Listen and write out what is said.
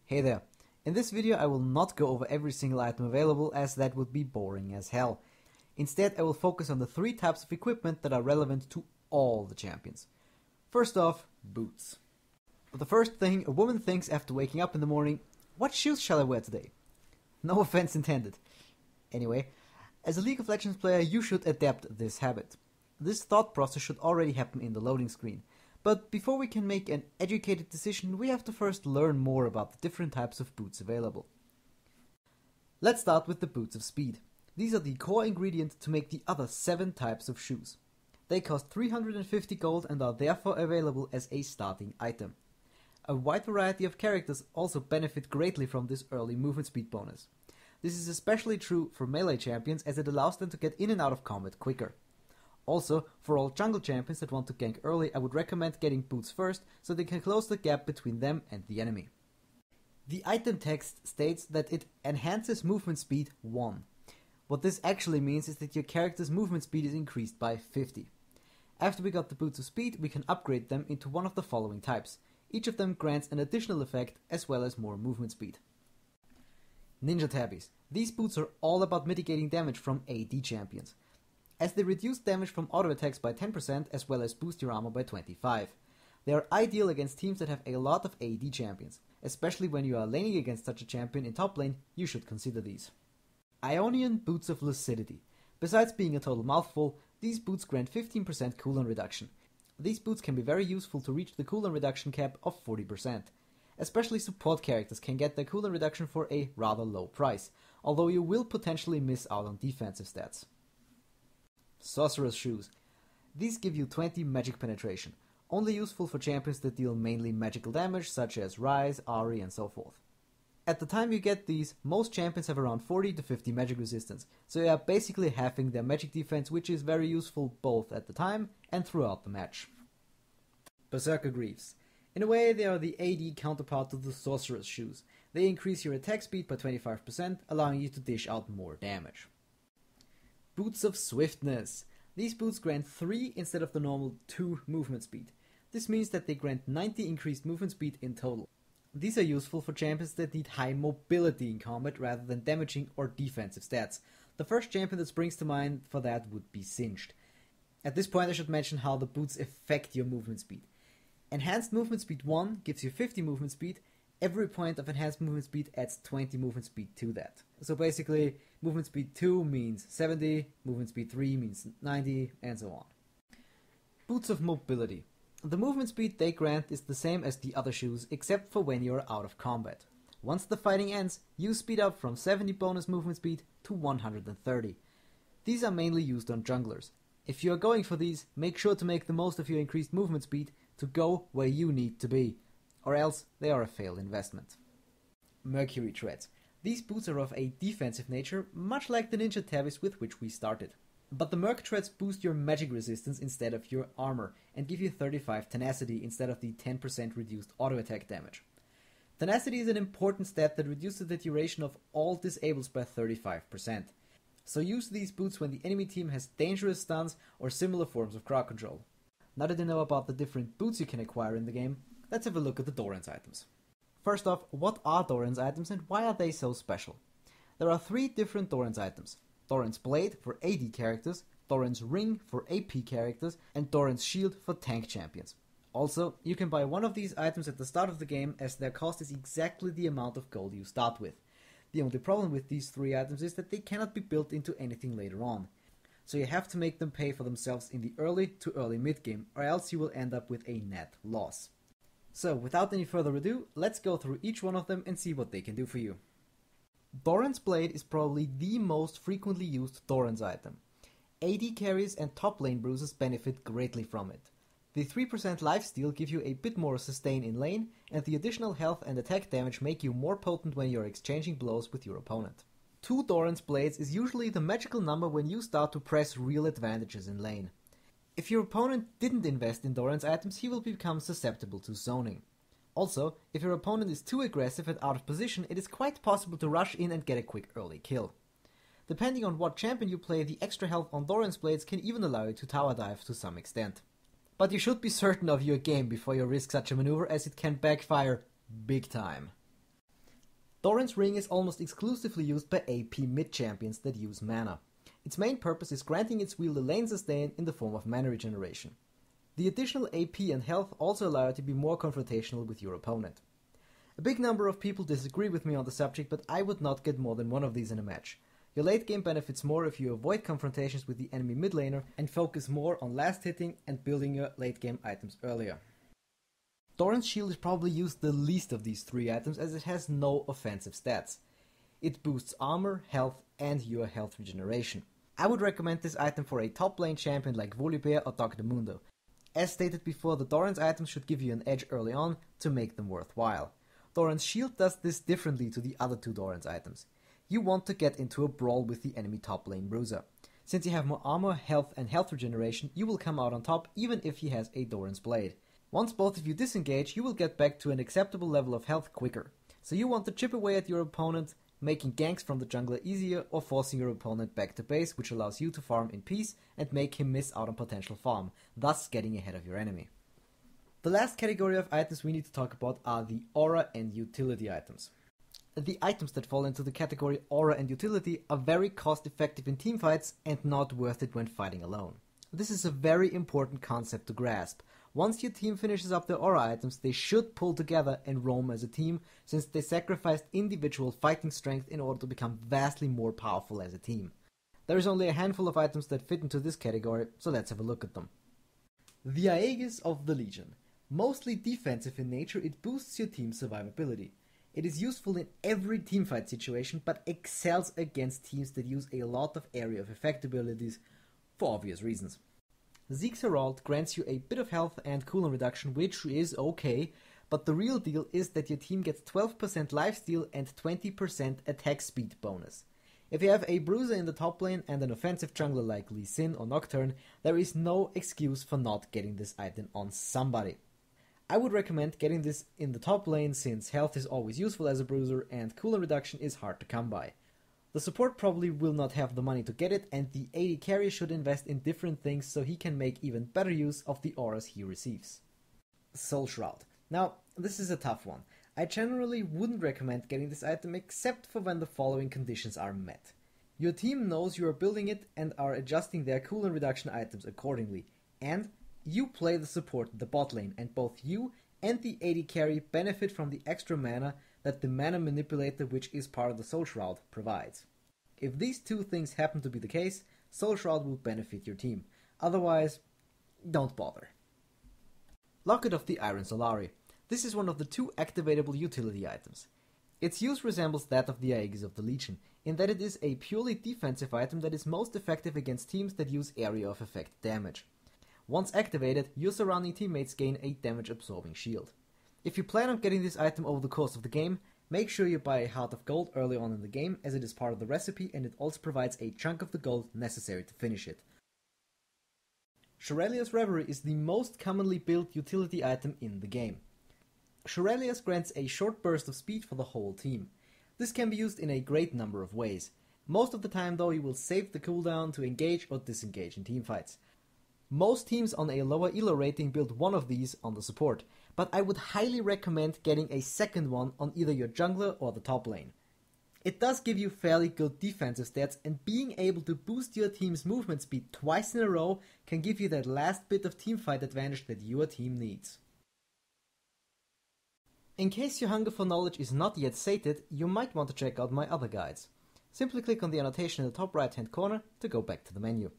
Hey there. In this video I will not go over every single item available, as that would be boring as hell. Instead I will focus on the 3 types of equipment that are relevant to all the champions. First off, boots. The first thing a woman thinks after waking up in the morning: what shoes shall I wear today? No offense intended. Anyway, as a League of Legends player you should adapt this habit. This thought process should already happen in the loading screen. But before we can make an educated decision, we have to first learn more about the different types of boots available. Let's start with the boots of speed. These are the core ingredient to make the other 7 types of shoes. They cost 350 gold and are therefore available as a starting item. A wide variety of characters also benefit greatly from this early movement speed bonus. This is especially true for melee champions, as it allows them to get in and out of combat quicker. Also, for all jungle champions that want to gank early, I would recommend getting boots first, so they can close the gap between them and the enemy. The item text states that it enhances movement speed 1. What this actually means is that your character's movement speed is increased by 50. After we got the boots of speed, we can upgrade them into one of the following types. Each of them grants an additional effect as well as more movement speed. Ninja tabbies. These boots are all about mitigating damage from AD champions, as they reduce damage from auto attacks by 10% as well as boost your armor by 25. They are ideal against teams that have a lot of AD champions. Especially when you are laning against such a champion in top lane, you should consider these. IONIAN boots of Lucidity. Besides being a total mouthful, these boots grant 15% cooldown reduction. These boots can be very useful to reach the cooldown reduction cap of 40%. Especially support characters can get their cooldown reduction for a rather low price, although you will potentially miss out on defensive stats. Sorcerer's shoes. These give you 20 magic penetration, only useful for champions that deal mainly magical damage such as Ryze, Ahri and so forth. At the time you get these, most champions have around 40 to 50 magic resistance, so you are basically halving their magic defense, which is very useful both at the time and throughout the match. Berserker Greaves. In a way they are the AD counterpart to the Sorcerer's shoes. They increase your attack speed by 25%, allowing you to dish out more damage. Boots of Swiftness. These boots grant 3 instead of the normal 2 movement speed. This means that they grant 90 increased movement speed in total. These are useful for champions that need high mobility in combat rather than damaging or defensive stats. The first champion that springs to mind for that would be Singed. At this point I should mention how the boots affect your movement speed. Enhanced movement speed 1 gives you 50 movement speed. Every point of enhanced movement speed adds 20 movement speed to that. So basically, movement speed 2 means 70, movement speed 3 means 90, and so on. Boots of Mobility. The movement speed they grant is the same as the other shoes, except for when you are out of combat. Once the fighting ends, you speed up from 70 bonus movement speed to 130. These are mainly used on junglers. If you are going for these, make sure to make the most of your increased movement speed to go where you need to be, or else they are a failed investment. Mercury Treads. These boots are of a defensive nature, much like the Ninja tabbies with which we started. But the Merc Treads boost your magic resistance instead of your armor, and give you 35 tenacity instead of the 10% reduced auto attack damage. Tenacity is an important stat that reduces the duration of all disables by 35%. So use these boots when the enemy team has dangerous stuns or similar forms of crowd control. Now that you know about the different boots you can acquire in the game, let's have a look at the DORAN'S items. First off, what are DORAN'S items and why are they so special? There are 3 different DORAN'S items. DORAN'S Blade for AD characters, DORAN'S Ring for AP characters, and DORAN'S Shield for tank champions. Also, you can buy one of these items at the start of the game, as their cost is exactly the amount of gold you start with. The only problem with these 3 items is that they cannot be built into anything later on. So you have to make them pay for themselves in the early to early mid game, or else you will end up with a net loss. So without any further ado, let's go through each one of them and see what they can do for you. DORAN'S Blade is probably the most frequently used DORAN'S item. AD carries and top lane bruisers benefit greatly from it. The 3% lifesteal give you a bit more sustain in lane, and the additional health and attack damage make you more potent when you're exchanging blows with your opponent. 2 DORAN'S Blades is usually the magical number when you start to press real advantages in lane. If your opponent didn't invest in DORAN'S items, he will become susceptible to zoning. Also, if your opponent is too aggressive and out of position, it is quite possible to rush in and get a quick early kill. Depending on what champion you play, the extra health on DORAN'S Blades can even allow you to tower dive to some extent. But you should be certain of your game before you risk such a maneuver, as it can backfire big time. DORAN'S ring is almost exclusively used by AP mid champions that use mana. Its main purpose is granting its wielder lane sustain in the form of mana regeneration. The additional AP and health also allow you to be more confrontational with your opponent. A big number of people disagree with me on the subject, but I would not get more than one of these in a match. Your late game benefits more if you avoid confrontations with the enemy mid laner and focus more on last hitting and building your late game items earlier. DORAN'S shield is probably used the least of these three items as it has no offensive stats. It boosts armor, health, and your health regeneration. I would recommend this item for a top lane champion like Volibear or Dr. Mundo. As stated before, the DORAN'S items should give you an edge early on to make them worthwhile. DORAN'S shield does this differently to the other two DORAN'S items. You want to get into a brawl with the enemy top lane bruiser. Since you have more armor, health, and health regeneration, you will come out on top even if he has a DORAN'S blade. Once both of you disengage, you will get back to an acceptable level of health quicker. So you want to chip away at your opponent, making ganks from the jungler easier or forcing your opponent back to base, which allows you to farm in peace and make him miss out on potential farm, thus getting ahead of your enemy. The last category of items we need to talk about are the aura and utility items. The items that fall into the category aura and utility are very cost effective in teamfights and not worth it when fighting alone. This is a very important concept to grasp. Once your team finishes up their aura items, they should pull together and roam as a team, since they sacrificed individual fighting strength in order to become vastly more powerful as a team. There is only a handful of items that fit into this category, so let's have a look at them. The Aegis of the Legion. Mostly defensive in nature, it boosts your team's survivability. It is useful in every teamfight situation, but excels against teams that use a lot of area of effect abilities for obvious reasons. Zeke's Herald grants you a bit of health and cooldown reduction, which is okay, but the real deal is that your team gets 12% lifesteal and 20% attack speed bonus. If you have a bruiser in the top lane and an offensive jungler like Lee Sin or Nocturne, there is no excuse for not getting this item on somebody. I would recommend getting this in the top lane since health is always useful as a bruiser and cooldown reduction is hard to come by. The support probably will not have the money to get it, and the AD carry should invest in different things so he can make even better use of the auras he receives. Soul Shroud. Now, this is a tough one. I generally wouldn't recommend getting this item except for when the following conditions are met. Your team knows you are building it and are adjusting their cooldown reduction items accordingly, and you play the support in the bot lane, and both you and the AD carry benefit from the extra mana that the mana manipulator, which is part of the Soul Shroud, provides. If these two things happen to be the case, Soul Shroud will benefit your team. Otherwise, don't bother. Locket of the Iron Solari. This is one of the two activatable utility items. Its use resembles that of the Aegis of the Legion, in that it is a purely defensive item that is most effective against teams that use area of effect damage. Once activated, your surrounding teammates gain a damage absorbing shield. If you plan on getting this item over the course of the game, make sure you buy a Heart of Gold early on in the game, as it is part of the recipe and it also provides a chunk of the gold necessary to finish it. Shurelya's Reverie is the most commonly built utility item in the game. Shurelya's grants a short burst of speed for the whole team. This can be used in a great number of ways. Most of the time though, you will save the cooldown to engage or disengage in teamfights. Most teams on a lower elo rating build one of these on the support, but I would highly recommend getting a second one on either your jungler or the top lane. It does give you fairly good defensive stats, and being able to boost your team's movement speed twice in a row can give you that last bit of teamfight advantage that your team needs. In case your hunger for knowledge is not yet sated, you might want to check out my other guides. Simply click on the annotation in the top right hand corner to go back to the menu.